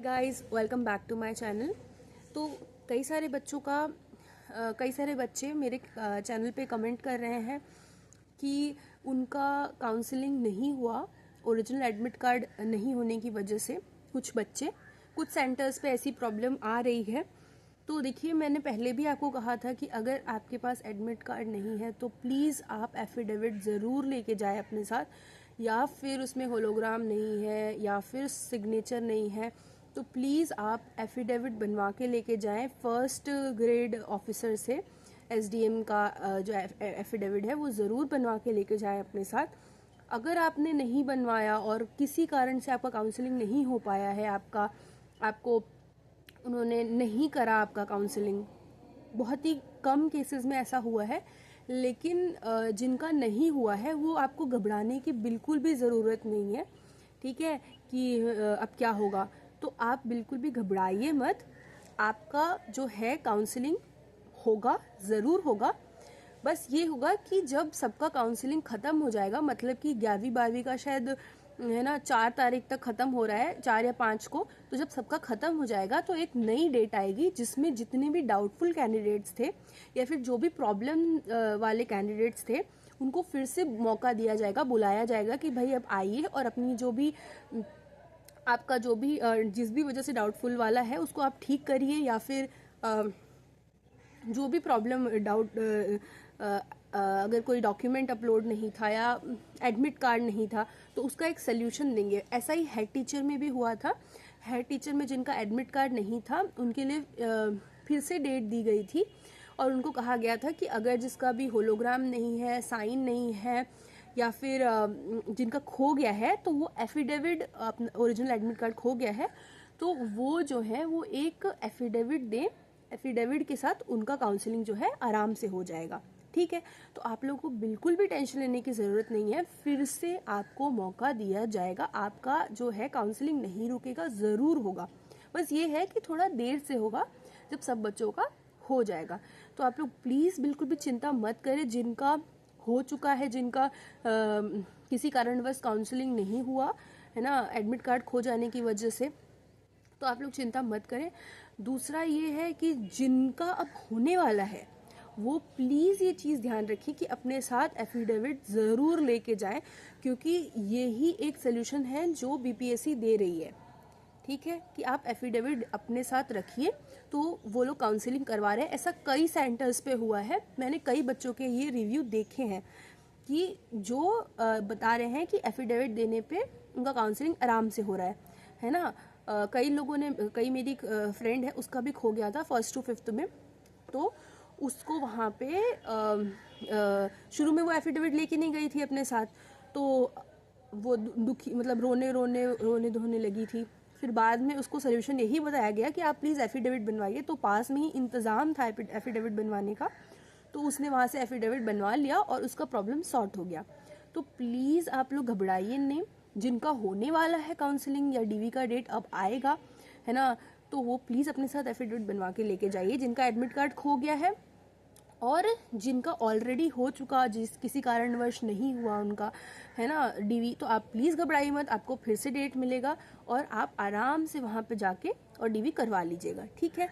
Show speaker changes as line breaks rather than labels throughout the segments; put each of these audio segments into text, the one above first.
Guys, welcome back to my channel. तो कई सारे कई सारे बच्चे मेरे चैनल पे कमेंट कर रहे हैं कि उनका काउंसलिंग नहीं हुआ, ओरिजिनल एडमिट कार्ड नहीं होने की वजह से। कुछ सेंटर्स पे ऐसी प्रॉब्लम आ रही है। तो देखिए, मैंने पहले भी आपको कहा था कि अगर आपके पास एडमिट कार्ड नहीं है तो प्लीज़ आप एफिडेविट ज़रूर लेके जाएं अपने साथ, या फिर उसमें होलोग्राम नहीं है या फिर सिग्नेचर नहीं है तो प्लीज़ आप एफिडेविट बनवा के लेके जाएं फर्स्ट ग्रेड ऑफिसर से। एसडीएम का जो एफिडेविट है वो ज़रूर बनवा के लेके जाएं अपने साथ। अगर आपने नहीं बनवाया और किसी कारण से आपका काउंसलिंग नहीं हो पाया है, आपको उन्होंने नहीं करा आपका काउंसलिंग, बहुत ही कम केसेस में ऐसा हुआ है, लेकिन जिनका नहीं हुआ है वो आपको घबराने की बिल्कुल भी ज़रूरत नहीं है। ठीक है कि अब क्या होगा, तो आप बिल्कुल भी घबराइए मत। आपका जो है काउंसलिंग होगा, ज़रूर होगा। बस ये होगा कि जब सबका काउंसलिंग ख़त्म हो जाएगा, मतलब कि 11वीं 12वीं का शायद है ना 4 तारीख तक ख़त्म हो रहा है, 4 या 5 को। तो जब सबका ख़त्म हो जाएगा तो एक नई डेट आएगी जिसमें जितने भी डाउटफुल कैंडिडेट्स थे या फिर जो भी प्रॉब्लम वाले कैंडिडेट्स थे उनको फिर से मौका दिया जाएगा, बुलाया जाएगा कि भाई अब आइए और अपनी जो भी आपका जो भी जिस भी वजह से डाउटफुल वाला है उसको आप ठीक करिए, या फिर जो भी प्रॉब्लम अगर कोई डॉक्यूमेंट अपलोड नहीं था या एडमिट कार्ड नहीं था तो उसका एक सोल्यूशन देंगे। ऐसा ही हेड टीचर में भी हुआ था। हेड टीचर में जिनका एडमिट कार्ड नहीं था उनके लिए फिर से डेट दी गई थी और उनको कहा गया था कि अगर जिसका भी होलोग्राम नहीं है, साइन नहीं है, या फिर जिनका खो गया है तो वो एफिडेविट, ओरिजिनल एडमिट कार्ड खो गया है तो वो जो है वो एक एफिडेविट दें। एफिडेविट के साथ उनका काउंसलिंग जो है आराम से हो जाएगा। ठीक है, तो आप लोगों को बिल्कुल भी टेंशन लेने की ज़रूरत नहीं है। फिर से आपको मौका दिया जाएगा, आपका जो है काउंसलिंग नहीं रुकेगा, ज़रूर होगा। बस ये है कि थोड़ा देर से होगा, जब सब बच्चों का हो जाएगा। तो आप लोग प्लीज़ बिल्कुल भी चिंता मत करें। जिनका हो चुका है, जिनका किसी कारणवश काउंसलिंग नहीं हुआ है ना एडमिट कार्ड खो जाने की वजह से, तो आप लोग चिंता मत करें। दूसरा ये है कि जिनका अब होने वाला है वो प्लीज़ ये चीज़ ध्यान रखिए कि अपने साथ एफिडेविट ज़रूर लेके जाएं, क्योंकि यही एक सोल्यूशन है जो बीपीएससी दे रही है। ठीक है कि आप एफिडेविट अपने साथ रखिए, तो वो लोग काउंसलिंग करवा रहे हैं। ऐसा कई सेंटर्स पे हुआ है, मैंने कई बच्चों के ये रिव्यू देखे हैं कि जो बता रहे हैं कि एफिडेविट देने पे उनका काउंसलिंग आराम से हो रहा है ना। कई लोगों ने, कई मेरी फ्रेंड है उसका भी खो गया था 1st to 5th में, तो उसको वहाँ पे शुरू में वो एफिडेविट लेके नहीं गई थी अपने साथ, तो वो दुखी, मतलब रोने धोने लगी थी। फिर बाद में उसको सोल्यूशन यही बताया गया कि आप प्लीज़ एफिडेविट बनवाइए, तो पास में ही इंतज़ाम था एफिडेविट बनवाने का, तो उसने वहाँ से एफिडेविट बनवा लिया और उसका प्रॉब्लम सॉर्ट हो गया। तो प्लीज़ आप लोग घबराइए नहीं। जिनका होने वाला है काउंसलिंग या डीवी का डेट अब आएगा है ना, तो वो प्लीज़ अपने साथ एफिडेविट बनवा के लेके जाइए। जिनका एडमिट कार्ड खो गया है और जिनका ऑलरेडी हो चुका, जिस किसी कारणवश नहीं हुआ उनका है ना डीवी, तो आप प्लीज़ घबराइए मत। आपको फिर से डेट मिलेगा और आप आराम से वहाँ पे जाके और डीवी करवा लीजिएगा। ठीक है,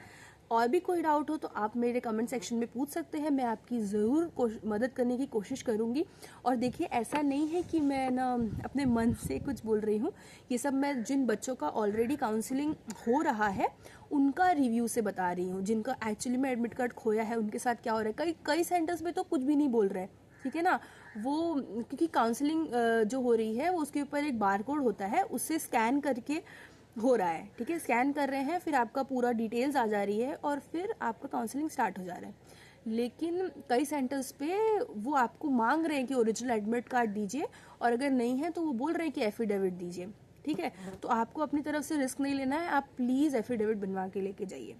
और भी कोई डाउट हो तो आप मेरे कमेंट सेक्शन में पूछ सकते हैं, मैं आपकी ज़रूर मदद करने की कोशिश करूँगी। और देखिए, ऐसा नहीं है कि मैं ना अपने मन से कुछ बोल रही हूँ, ये सब मैं जिन बच्चों का ऑलरेडी काउंसलिंग हो रहा है उनका रिव्यू से बता रही हूँ। जिनका एक्चुअली में एडमिट कार्ड खोया है उनके साथ क्या हो रहा है, कई सेंटर्स में तो कुछ भी नहीं बोल रहे हैं। ठीक है ना, वो क्योंकि काउंसलिंग जो हो रही है वो उसके ऊपर एक बार कोड होता है, उससे स्कैन करके हो रहा है। ठीक है, स्कैन कर रहे हैं, फिर आपका पूरा डिटेल्स आ जा रही है और फिर आपका काउंसलिंग स्टार्ट हो जा रहा है। लेकिन कई सेंटर्स पे वो आपको मांग रहे हैं कि ओरिजिनल एडमिट कार्ड दीजिए, और अगर नहीं है तो वो बोल रहे हैं कि एफिडेविट दीजिए। ठीक है, तो आपको अपनी तरफ से रिस्क नहीं लेना है, आप प्लीज़ एफिडेविट बनवा के लेके जाइए।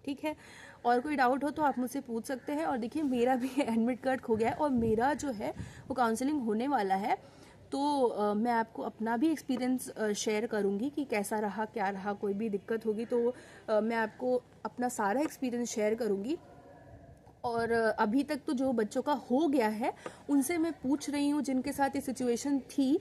ठीक है, और कोई डाउट हो तो आप मुझसे पूछ सकते हैं। और देखिए, मेरा भी एडमिट कार्ड खो गया है और मेरा जो है वो काउंसलिंग होने वाला है, तो मैं आपको अपना भी एक्सपीरियंस शेयर करूंगी कि कैसा रहा, क्या रहा। कोई भी दिक्कत होगी तो मैं आपको अपना सारा एक्सपीरियंस शेयर करूंगी। और अभी तक तो जो बच्चों का हो गया है उनसे मैं पूछ रही हूँ, जिनके साथ ये सिचुएशन थी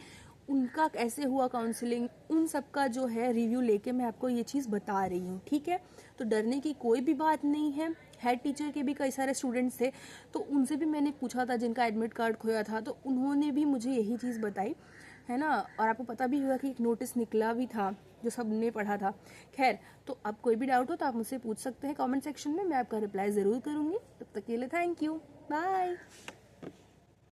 उनका कैसे हुआ काउंसलिंग, उन सब का जो है रिव्यू लेके मैं आपको ये चीज़ बता रही हूँ, ठीक है। तो डरने की कोई भी बात नहीं है। हेड टीचर के भी कई सारे स्टूडेंट्स थे, तो उनसे भी मैंने पूछा था जिनका एडमिट कार्ड खोया था, तो उन्होंने भी मुझे यही चीज़ बताई, है ना। और आपको पता भी होगा कि एक नोटिस निकला भी था जो सबने पढ़ा था। खैर, तो अब कोई भी डाउट हो तो आप मुझसे पूछ सकते हैं कमेंट सेक्शन में, मैं आपका रिप्लाई ज़रूर करूँगी। तब तक के लिए थैंक यू, बाय।